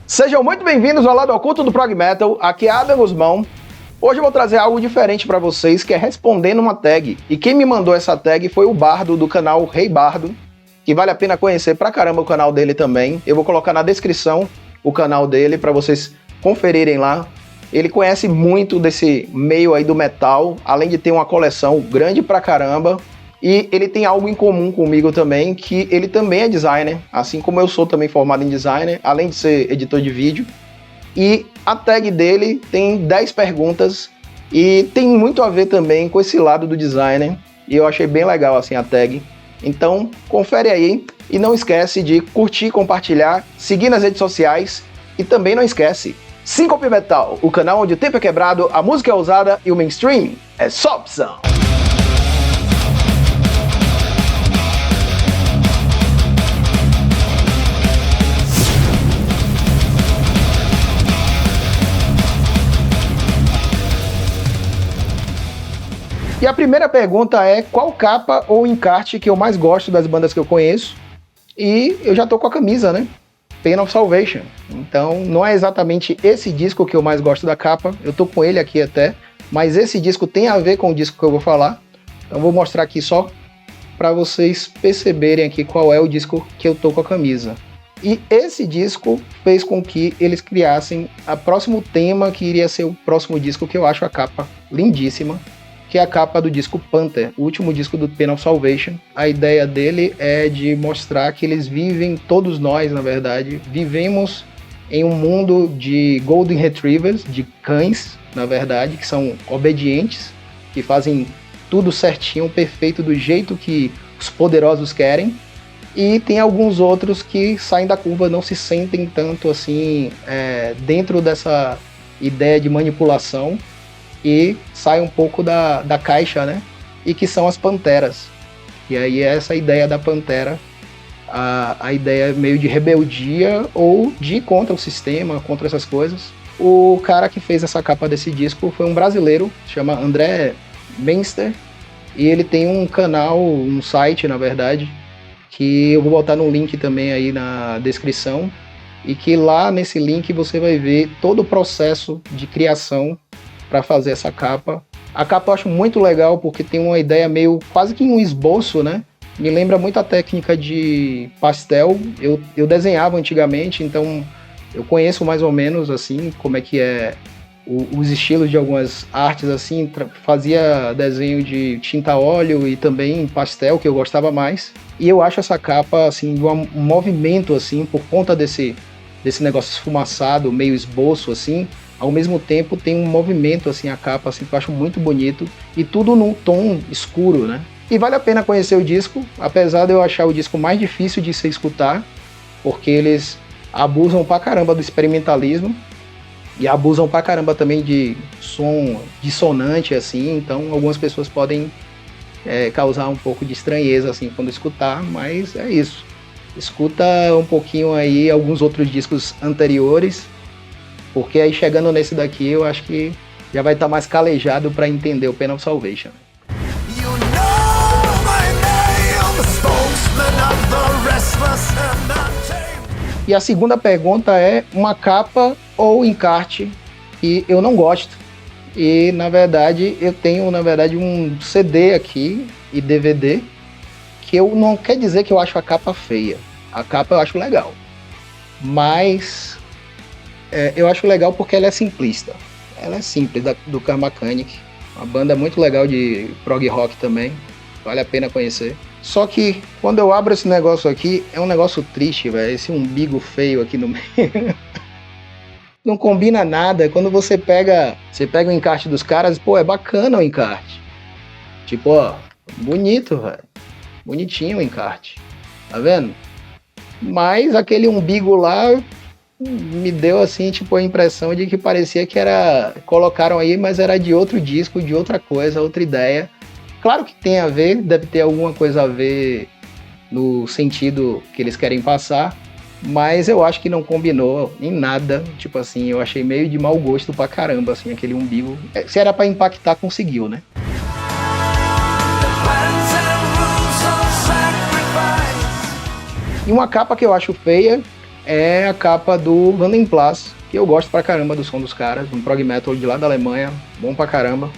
Sejam muito bem-vindos ao lado oculto do Prog Metal, aqui é Adam Guzmão. Hoje eu vou trazer algo diferente para vocês, que é respondendo uma tag. E quem me mandou essa tag foi o Bardo, do canal Rei Bardo, que vale a pena conhecer pra caramba o canal dele também. Eu vou colocar na descrição o canal dele para vocês conferirem lá. Ele conhece muito desse meio aí do metal, além de ter uma coleção grande pra caramba. E ele tem algo em comum comigo também, que ele também é designer, assim como eu sou também formado em designer, além de ser editor de vídeo. E a tag dele tem 10 perguntas e tem muito a ver também com esse lado do designer. E eu achei bem legal assim a tag. Então confere aí e não esquece de curtir, compartilhar, seguir nas redes sociais e também não esquece, Syncope Metal, o canal onde o tempo é quebrado, a música é ousada e o mainstream é só opção. E a primeira pergunta é: qual capa ou encarte que eu mais gosto das bandas que eu conheço? E eu já tô com a camisa, né? Pain of Salvation. Então não é exatamente esse disco que eu mais gosto da capa, eu tô com ele aqui até, mas esse disco tem a ver com o disco que eu vou falar. Então vou mostrar aqui só para vocês perceberem aqui qual é o disco que eu tô com a camisa. E esse disco fez com que eles criassem o próximo tema que iria ser o próximo disco, que eu acho a capa lindíssima, que é a capa do disco Panther, o último disco do Pain of Salvation. A ideia dele é de mostrar que eles vivem, todos nós na verdade, vivemos em um mundo de Golden Retrievers, de cães, na verdade, que são obedientes, que fazem tudo certinho, perfeito, do jeito que os poderosos querem. E tem alguns outros que saem da curva, não se sentem tanto assim dentro dessa ideia de manipulação, e sai um pouco da caixa, né? E que são as panteras. E aí essa ideia da pantera, a ideia meio de rebeldia ou de ir contra o sistema, contra essas coisas. O cara que fez essa capa desse disco foi um brasileiro, se chama André Menster, e ele tem um canal, um site, na verdade, que eu vou botar no link também aí na descrição, e que lá nesse link você vai ver todo o processo de criação para fazer essa capa. A capa eu acho muito legal porque tem uma ideia meio quase que um esboço, né? Me lembra muito a técnica de pastel. Eu desenhava antigamente, então eu conheço mais ou menos assim como é que é os estilos de algumas artes assim. Fazia desenho de tinta a óleo e também pastel, que eu gostava mais. E eu acho essa capa assim um movimento assim por conta desse negócio esfumaçado, meio esboço assim. Ao mesmo tempo tem um movimento assim, a capa assim, que eu acho muito bonito, e tudo num tom escuro, né? E vale a pena conhecer o disco, apesar de eu achar o disco mais difícil de se escutar, porque eles abusam pra caramba do experimentalismo e abusam pra caramba também de som dissonante assim, então algumas pessoas podem causar um pouco de estranheza assim quando escutar, mas é isso. Escuta um pouquinho aí alguns outros discos anteriores, porque aí chegando nesse daqui eu acho que já vai estar mais calejado para entender o Pain of Salvation. E a segunda pergunta é uma capa ou encarte que eu não gosto. E na verdade eu tenho um CD aqui e DVD, que eu não quer dizer que eu acho a capa feia. A capa eu acho legal, mas eu acho legal porque ela é simplista. Ela é simples, do Karmakanic. Uma banda muito legal de prog rock também. Vale a pena conhecer. Só que quando eu abro esse negócio aqui, é um negócio triste, velho. Esse umbigo feio aqui no meio. Não combina nada. Quando você pega o encarte dos caras, pô, é bacana o encarte. Tipo, ó, bonito, velho. Bonitinho o encarte. Tá vendo? Mas aquele umbigo lá me deu assim, tipo, a impressão de que parecia que colocaram aí, mas era de outro disco, de outra coisa, outra ideia. Claro que tem a ver, deve ter alguma coisa a ver no sentido que eles querem passar, mas eu acho que não combinou em nada. Tipo assim, eu achei meio de mau gosto pra caramba, assim, aquele umbigo. Se era pra impactar, conseguiu, né? E uma capa que eu acho feia é a capa do Vandenplas, que eu gosto pra caramba do som dos caras, um prog metal de lá da Alemanha, bom pra caramba.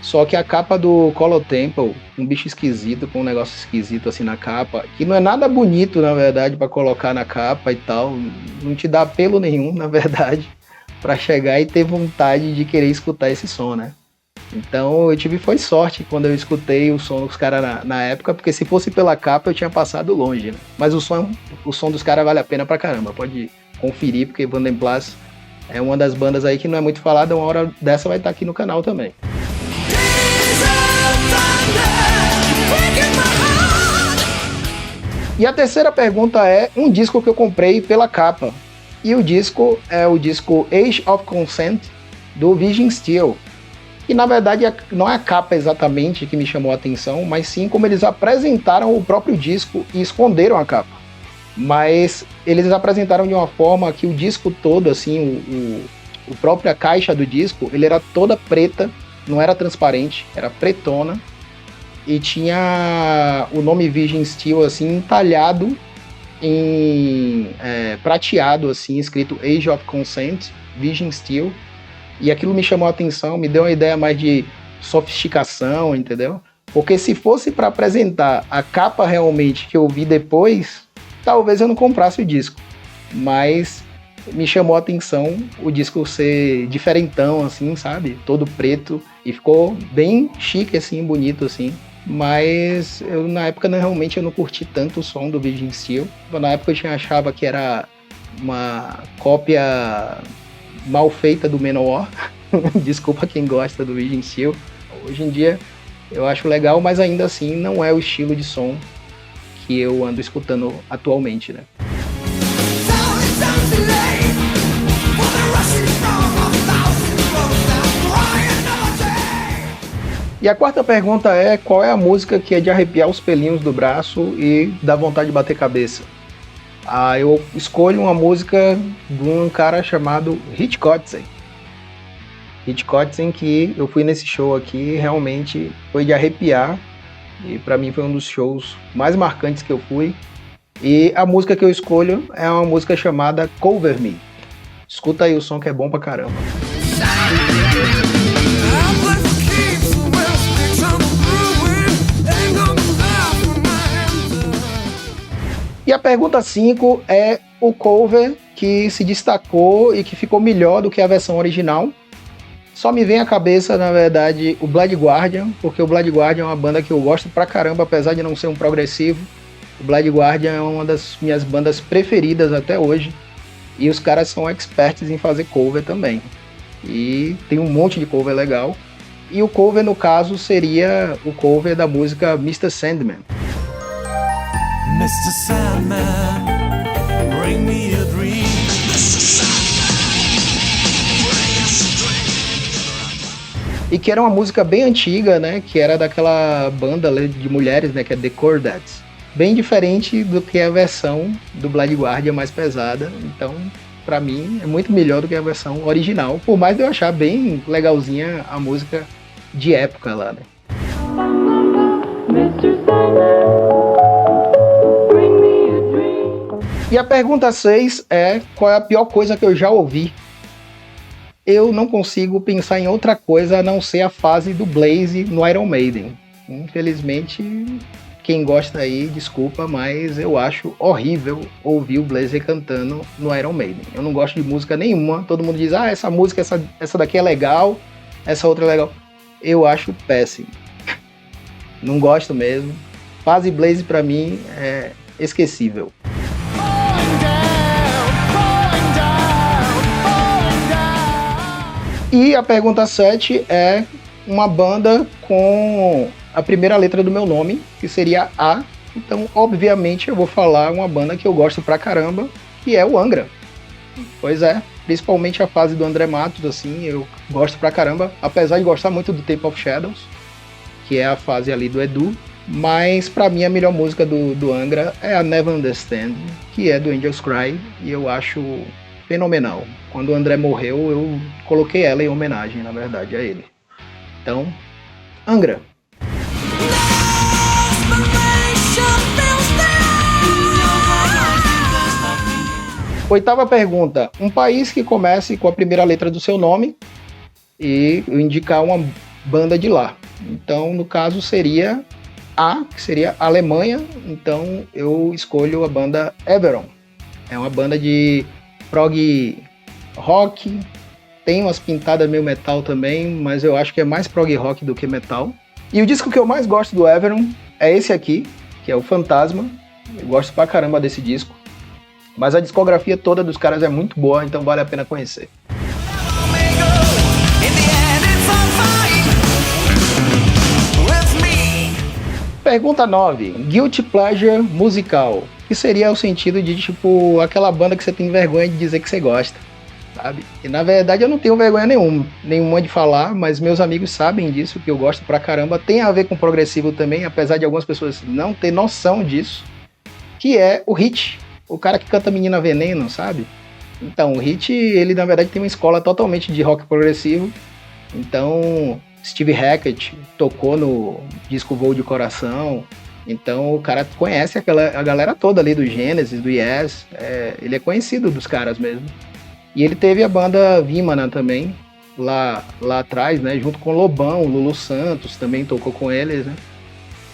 Só que a capa do Color Temple, um bicho esquisito, com um negócio esquisito assim na capa, que não é nada bonito, na verdade, pra colocar na capa e tal, não te dá apelo nenhum, na verdade, pra chegar e ter vontade de querer escutar esse som, né? Então eu tive foi sorte quando eu escutei o som dos caras na época, porque se fosse pela capa eu tinha passado longe, né? Mas o som dos caras vale a pena pra caramba, pode conferir, porque Vandenplas é uma das bandas aí que não é muito falada, uma hora dessa vai estar aqui no canal também. E a terceira pergunta é um disco que eu comprei pela capa. E o disco é o disco Age of Consent, do Virgin Steel. E na verdade não é a capa exatamente que me chamou a atenção, mas sim como eles apresentaram o próprio disco e esconderam a capa. Mas eles apresentaram de uma forma que o disco todo, assim, a própria caixa do disco, ele era toda preta, não era transparente, era pretona. E tinha o nome Virgin Steel, assim, entalhado em prateado, assim, escrito Age of Consent, Virgin Steel. E aquilo me chamou a atenção, me deu uma ideia mais de sofisticação, entendeu? Porque se fosse para apresentar a capa realmente que eu vi depois, talvez eu não comprasse o disco. Mas me chamou a atenção o disco ser diferentão, assim, sabe? Todo preto. E ficou bem chique, assim, bonito, assim. Mas eu, na época, realmente eu não curti tanto o som do Virgin Steel. Na época eu achava que era uma cópia mal feita do Manowar. Desculpa quem gosta do Virgin Steel. Hoje em dia eu acho legal, mas ainda assim não é o estilo de som que eu ando escutando atualmente, né? E a quarta pergunta é: qual é a música que é de arrepiar os pelinhos do braço e dá vontade de bater cabeça? Eu escolho uma música de um cara chamado Rich Kotzen. Rich Kotzen, que eu fui nesse show aqui, realmente foi de arrepiar. E pra mim foi um dos shows mais marcantes que eu fui. E a música que eu escolho é uma música chamada Cover Me. Escuta aí o som que é bom pra caramba. E a pergunta 5 é o cover que se destacou e que ficou melhor do que a versão original. Só me vem à cabeça, na verdade, o Blood Guardian, porque o Blood Guardian é uma banda que eu gosto pra caramba, apesar de não ser um progressivo. O Blood Guardian é uma das minhas bandas preferidas até hoje. E os caras são experts em fazer cover também. E tem um monte de cover legal. E o cover, no caso, seria o cover da música Mr. Sandman. Mr. Sandman, bring me a dream. E que era uma música bem antiga, né? Que era daquela banda de mulheres, né? Que é The Chordettes. Bem diferente do que a versão do Blood Guardian mais pesada. Então, pra mim, é muito melhor do que a versão original. Por mais de eu achar bem legalzinha a música de época lá, né? E a pergunta 6 é: qual é a pior coisa que eu já ouvi? Eu não consigo pensar em outra coisa a não ser a fase do Blaze no Iron Maiden. Infelizmente, quem gosta aí, desculpa, mas eu acho horrível ouvir o Blaze cantando no Iron Maiden. Eu não gosto de música nenhuma. Todo mundo diz: essa música, essa daqui é legal, essa outra é legal. Eu acho péssimo. Não gosto mesmo. Fase Blaze pra mim é esquecível. E a pergunta 7 é uma banda com a primeira letra do meu nome, que seria A. Então, obviamente, eu vou falar uma banda que eu gosto pra caramba, que é o Angra. Pois é, principalmente a fase do André Matos, assim, eu gosto pra caramba, apesar de gostar muito do Tape of Shadows, que é a fase ali do Edu. Mas pra mim a melhor música do Angra é a Never Understand, que é do Angels Cry, e eu acho fenomenal. Quando o André morreu, eu coloquei ela em homenagem, na verdade, a ele. Então, Angra. 8ª pergunta, um país que comece com a primeira letra do seu nome e eu indicar uma banda de lá. Então, no caso, seria A, que seria Alemanha, então eu escolho a banda Everon. É uma banda de prog rock, tem umas pintadas meio metal também, mas eu acho que é mais prog rock do que metal. E o disco que eu mais gosto do Everon é esse aqui, que é o Fantasma. Eu gosto pra caramba desse disco. Mas a discografia toda dos caras é muito boa, então vale a pena conhecer. Pergunta 9. Guilty Pleasure musical. Que seria o sentido de, tipo, aquela banda que você tem vergonha de dizer que você gosta, sabe? E na verdade eu não tenho vergonha nenhuma de falar, mas meus amigos sabem disso, que eu gosto pra caramba. Tem a ver com progressivo também, apesar de algumas pessoas não ter noção disso, que é o Hit, o cara que canta Menina Veneno, sabe? Então, o Hit, ele na verdade tem uma escola totalmente de rock progressivo. Então, Steve Hackett tocou no disco Voo de Coração. Então, o cara conhece a galera toda ali do Genesis, do Yes. Ele é conhecido dos caras mesmo. E ele teve a banda Vimana também, lá atrás, né? Junto com o Lobão, o Lulu Santos também tocou com eles, né?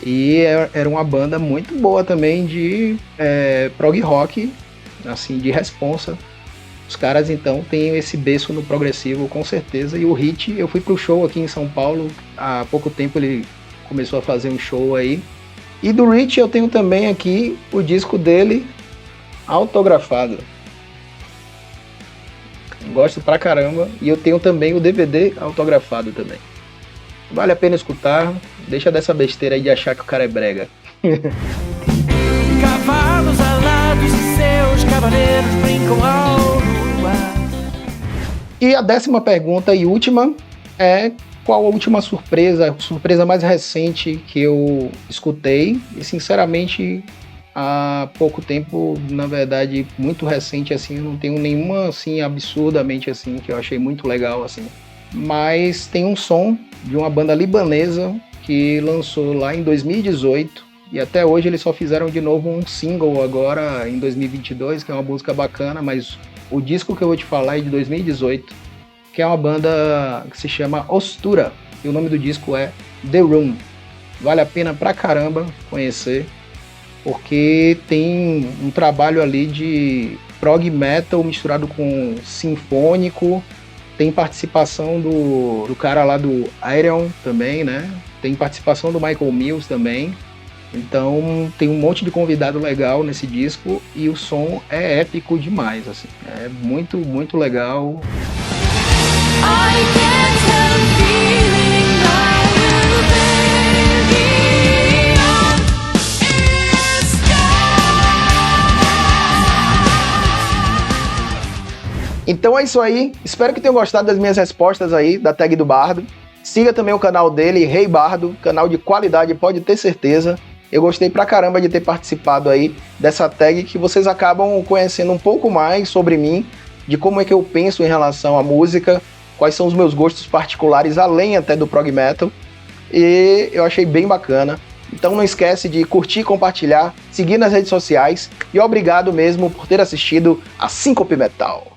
E era uma banda muito boa também de prog rock, assim, de responsa. Os caras, então, têm esse berço no progressivo, com certeza. E o Hit, eu fui pro show aqui em São Paulo. Há pouco tempo ele começou a fazer um show aí. E do Hit eu tenho também aqui o disco dele autografado. Gosto pra caramba. E eu tenho também o DVD autografado também. Vale a pena escutar. Deixa dessa besteira aí de achar que o cara é brega. Cavalos alados e seus cavaleiros brincam ao luar. E a 10ª pergunta e última é: qual a última surpresa mais recente que eu escutei? E sinceramente, há pouco tempo, na verdade, muito recente, assim, eu não tenho nenhuma, assim, absurdamente, assim, que eu achei muito legal, assim. Mas tem um som de uma banda libanesa que lançou lá em 2018 e até hoje eles só fizeram de novo um single agora em 2022, que é uma música bacana, mas o disco que eu vou te falar é de 2018, que é uma banda que se chama Ostura, e o nome do disco é The Room. Vale a pena pra caramba conhecer, porque tem um trabalho ali de prog metal misturado com sinfônico, tem participação do cara lá do Iron também, né? Tem participação do Michael Mills também. Então tem um monte de convidado legal nesse disco e o som é épico demais, assim. É muito, muito legal. Então é isso aí, espero que tenham gostado das minhas respostas aí da tag do Bardo. Siga também o canal dele, Rei Bardo, canal de qualidade, pode ter certeza. Eu gostei pra caramba de ter participado aí dessa tag, que vocês acabam conhecendo um pouco mais sobre mim, de como é que eu penso em relação à música, quais são os meus gostos particulares, além até do prog metal. E eu achei bem bacana. Então não esquece de curtir, compartilhar, seguir nas redes sociais. E obrigado mesmo por ter assistido a Síncope Metal.